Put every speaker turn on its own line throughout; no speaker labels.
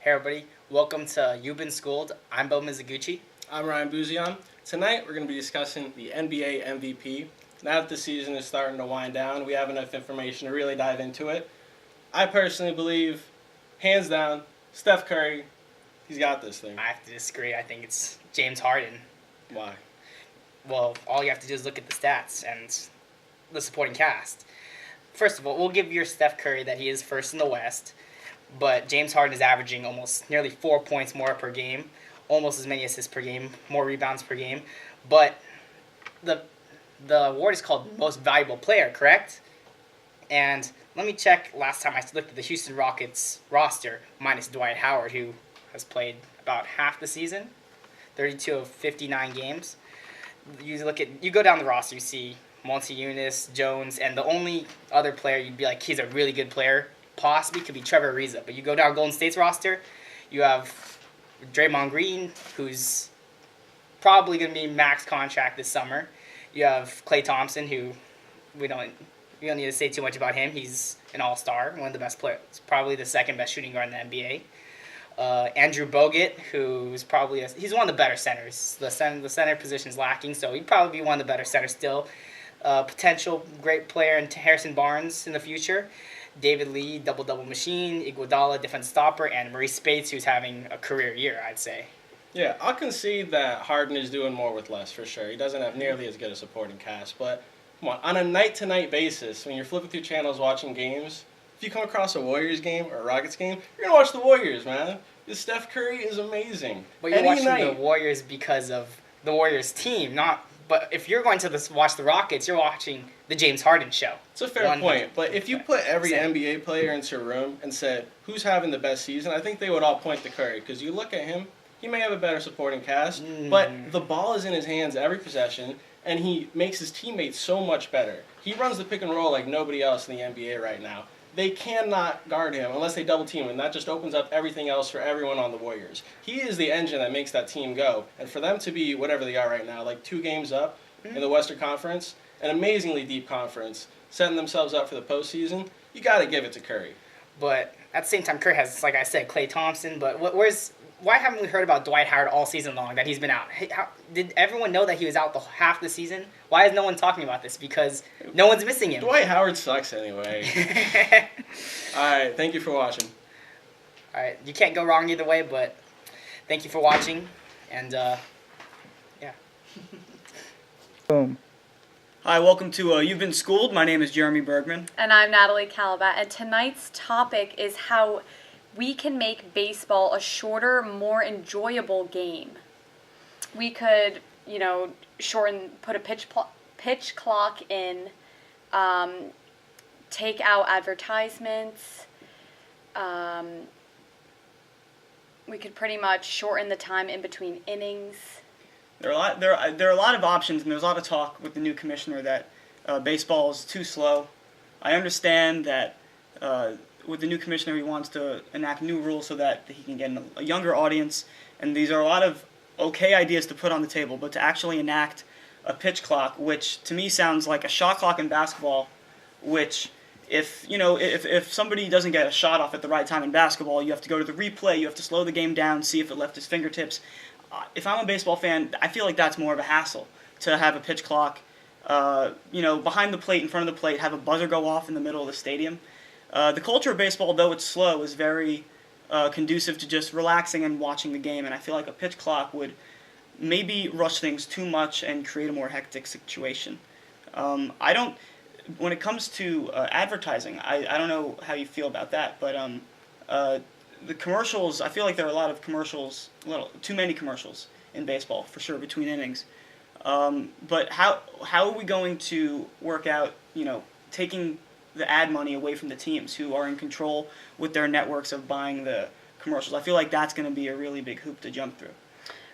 Hey everybody, welcome to You've Been Schooled. I'm Bo Mizuguchi.
I'm Ryan Buzion. Tonight we're going to be discussing the NBA MVP. Now that the season is starting to wind down, we have enough information to really dive into it. I personally believe, hands down, Steph Curry, he's got this thing.
I have to disagree. I think it's James Harden.
Why?
Well, all you have to do is look at the stats and the supporting cast. First of all, we'll give your Steph Curry that he is first in the West, but James Harden is averaging almost nearly 4 points more per game, almost as many assists per game, more rebounds per game. But the award is called Most Valuable Player, correct? And let me check. Last time I looked at the Houston Rockets roster, minus Dwight Howard, who has played about half the season, 32 of 59 games. You go down the roster, you see Monty Jones, and the only other player you'd be like, he's a really good player, possibly could be Trevor Ariza. But you go down Golden State's roster, you have Draymond Green, who's probably going to be max contract this summer. You have Klay Thompson, who we don't need to say too much about him. He's an all-star, one of the best players, probably the second best shooting guard in the NBA. Andrew Bogut, who's probably he's one of the better centers. The center position is lacking, so he'd probably be one of the better centers still. Potential great player in Harrison Barnes in the future. David Lee, double-double machine. Iguodala, defensive stopper. And Maurice Spates, who's having a career year, I'd say.
Yeah, I'll concede that Harden is doing more with less, for sure. He doesn't have nearly as good a supporting cast. But come on a night-to-night basis, when you're flipping through channels watching games, if you come across a Warriors game or a Rockets game, you're going to watch the Warriors, man. This Steph Curry is amazing.
But you're watching the Warriors because of the Warriors team, not... But if you're going to watch the Rockets, you're watching the James Harden show.
It's a fair point. But if you put every NBA player into a room and said, who's having the best season, I think they would all point to Curry. Because you look at him, he may have a better supporting cast, but the ball is in his hands every possession, and he makes his teammates so much better. He runs the pick and roll like nobody else in the NBA right now. They cannot guard him unless they double team him, and that just opens up everything else for everyone on the Warriors. He is the engine that makes that team go, and for them to be whatever they are right now, like 2 games up in the Western Conference, an amazingly deep conference, setting themselves up for the postseason, you got to give it to Curry.
But at the same time, Curry has, like I said, Klay Thompson, but why haven't we heard about Dwight Howard all season long, that he's been out? Did everyone know that he was out half the season? Why is no one talking about this? Because no one's missing him.
Dwight Howard sucks anyway. All right, thank you for watching.
All right, you can't go wrong either way, but thank you for watching, and yeah.
Boom. Hi, welcome to You've Been Schooled. My name is Jeremy Bergman.
And I'm Natalie Calabat, and tonight's topic is how we can make baseball a shorter, more enjoyable game. We could, put a pitch clock in, take out advertisements. We could pretty much shorten the time in between innings.
There are a lot of options, and there's a lot of talk with the new commissioner that baseball is too slow. I understand that with the new commissioner, he wants to enact new rules so that he can get a younger audience, and these are a lot of okay ideas to put on the table, but to actually enact a pitch clock, which to me sounds like a shot clock in basketball, which if somebody doesn't get a shot off at the right time in basketball, you have to go to the replay, you have to slow the game down, see if it left his fingertips. If I'm a baseball fan, I feel like that's more of a hassle to have a pitch clock, behind the plate, in front of the plate, have a buzzer go off in the middle of the stadium. The culture of baseball, though it's slow, is very conducive to just relaxing and watching the game, and I feel like a pitch clock would maybe rush things too much and create a more hectic situation. When it comes to advertising, I don't know how you feel about that, but the commercials, I feel like there are a lot of commercials, too many commercials in baseball, for sure, between innings. But how are we going to work out, taking the ad money away from the teams who are in control with their networks of buying the commercials? I feel like that's going to be a really big hoop to jump through.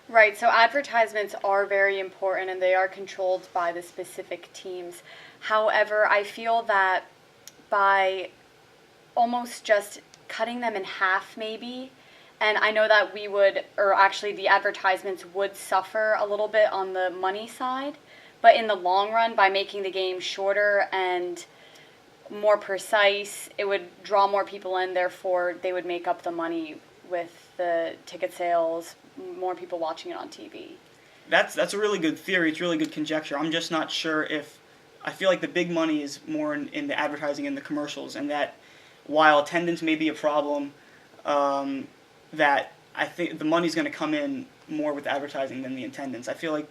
Right, so advertisements are very important and they are controlled by the specific teams. However, I feel that by almost just cutting them in half maybe, and I know that the advertisements would suffer a little bit on the money side, but in the long run, by making the game shorter and more precise, it would draw more people in, therefore they would make up the money with the ticket sales, more people watching it on TV.
That's a really good theory. It's really good conjecture. I'm just not sure if I feel like the big money is more in the advertising and the commercials, and that while attendance may be a problem, that I think the money's going to come in more with advertising than the attendance. I feel like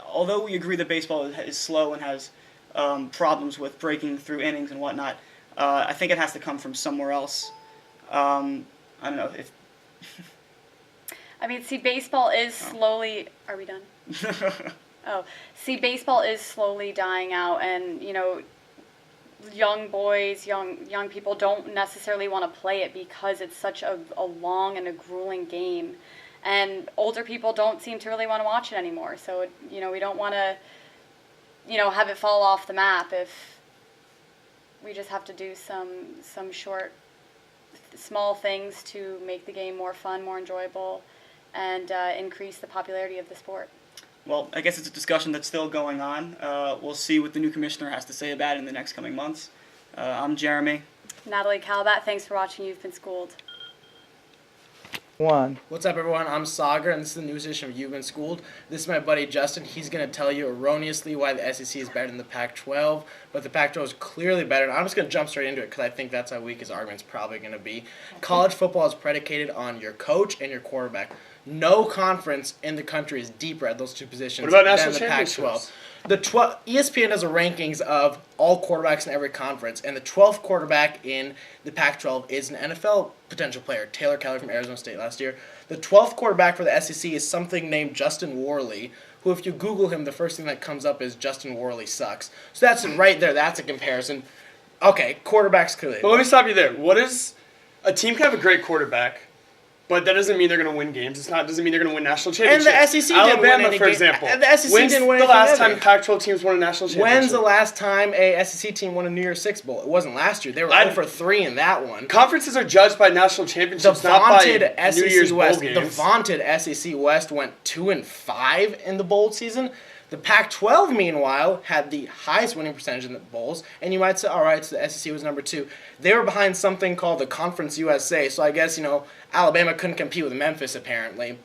although we agree that baseball is slow and has problems with breaking through innings and whatnot, I think it has to come from somewhere else. I don't know if.
I mean, see, baseball is slowly. Are we done? Oh, see, baseball is slowly dying out, and young boys, young people don't necessarily want to play it because it's such a long and a grueling game, and older people don't seem to really want to watch it anymore. So we don't want to have it fall off the map. If we just have to do some short, small things to make the game more fun, more enjoyable, and increase the popularity of the sport.
Well, I guess it's a discussion that's still going on. We'll see what the new commissioner has to say about it in the next coming months. I'm Jeremy.
Natalie Calabat, thanks for watching You've Been Schooled.
What's up, everyone? I'm Sagar, and this is the news edition of You've Been Schooled. This is my buddy Justin. He's going to tell you erroneously why the SEC is better than the Pac-12, but the Pac-12 is clearly better. And I'm just going to jump straight into it because I think that's how weak his argument's probably going to be. College football is predicated on your coach and your quarterback. No conference in the country is deeper at those two positions
What about national
than the
championships?
Pac-12. ESPN does a rankings of all quarterbacks in every conference, and the 12th quarterback in the Pac-12 is an NFL potential player, Taylor Keller from Arizona State last year. The 12th quarterback for the SEC is something named Justin Worley, who if you Google him, the first thing that comes up is Justin Worley sucks. So that's right there. That's a comparison. Okay, quarterbacks clearly.
But let me stop you there. What is a team can have a great quarterback, but that doesn't mean they're going to win games. Doesn't mean they're going to win national championships.
And the SEC didn't
Alabama,
win any
for
game-
example.
the SEC
When's
didn't win
the
anything
last
either.
time Pac-12 teams won a national championship?
When's the last time a SEC team won a New Year's Six Bowl? It wasn't last year. They were 0 for 3 in that one.
Conferences are judged by national
The
championships, not by
vaunted
New Year's
SEC
bowl
West.
games.
The vaunted SEC West went 2-5 in the bowl season. The Pac-12, meanwhile, had the highest winning percentage in the bowls, and you might say, all right, so the SEC was number 2. They were behind something called the Conference USA, so I guess Alabama couldn't compete with Memphis apparently.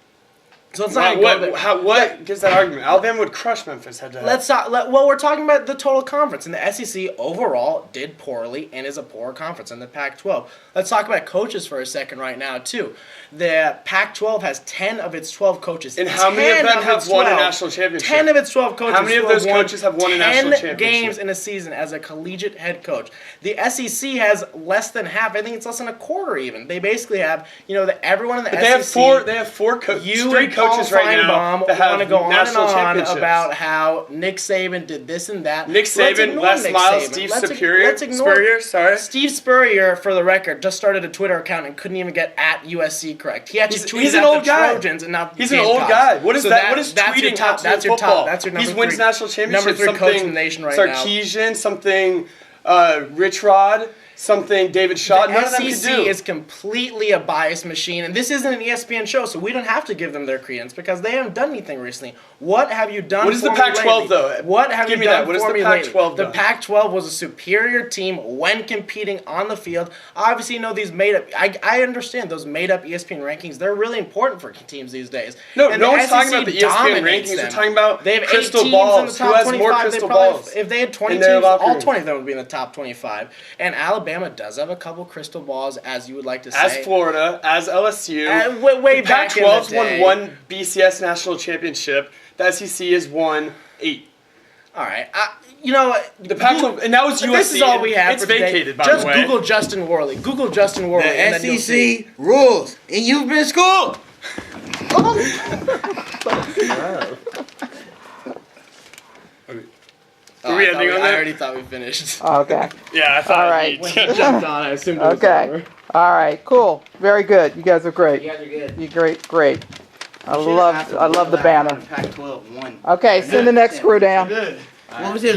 So it's not
What gives that argument? Alabama would crush Memphis head-to-head.
Well, we're talking about the total conference, and the SEC overall did poorly and is a poor conference in the Pac-12. Let's talk about coaches for a second right now, too. The Pac-12 has 10 of its 12 coaches.
And how many of them have won a national championship?
10 of its 12 coaches.
How many of those coaches have won a national championship?
10 games in a season as a collegiate head coach. The SEC has less than half. I think it's less than a quarter even. They basically have, everyone in the SEC.
They have four
You
coaches right now that have
want to go on and
national
on
championships.
about how Nick Saban did this and that.
Nick
Let's
Saban,
ignore
Les
Nick
Miles,
Saban.
Steve
Let's
Spurrier.
ignore
Steve
Spurrier, for the record, just started a Twitter account and couldn't even get at USC correct. He actually tweeted
he's an
at
old
the
guy.
Trojans and not
He's
the
an old
Gamecocks.
guy. What is
So
that? What is
that's your
tweeting
top? That's your
football?
top. That's your number
He wins
three.
national championships.
Number 3 coach in the nation right now.
Sarkisian, something Rich Rod, something David Shaw. None of them can
SEC
do.
is completely a bias machine, and this isn't an ESPN show, so we don't have to give them their credence because they haven't done anything recently. What have you done?
What is the
for me
Pac-12
lately?
though?
What have
Give
you
me
done
that. What is
for
the
me lately?
Pac-12
The
done?
Pac-12 was a superior team when competing on the field. Obviously, these made up. I understand those made up ESPN rankings. They're really important for teams these days.
No,
And
no
the
one's talking
SEC
about the ESPN
dominates
rankings.
them.
We're talking about
They have 8
crystal
teams in the
balls.
top
Who has
25.
more
They
crystal
probably-
balls?
If they had 20
in their
teams,
locker
all
room?
20 of them would be in the top 25. And Alabama does have a couple crystal balls, as you would like to say.
As Florida, as LSU.
Way
the
back in the
Pac-12's
day.
won one BCS national championship. The SEC has won 8.
All right. You know what?
The Pac-12, and that was USC.
This is all we have
It's
for today.
vacated, by
Just
the way.
Google Justin Worley. Google Justin Worley. and then
The
you'll see.
SEC rules, and you've been schooled.
Oh,
we ending on
I
that?
already thought we finished.
Okay.
Yeah, I thought
All right.
When he jumped on, I assumed it was
Okay.
over.
All right. Cool. Very good. You guys are great.
You guys are good.
You great. I love the banner.
Pac-12 won.
Okay. Send the next crew down.
What was his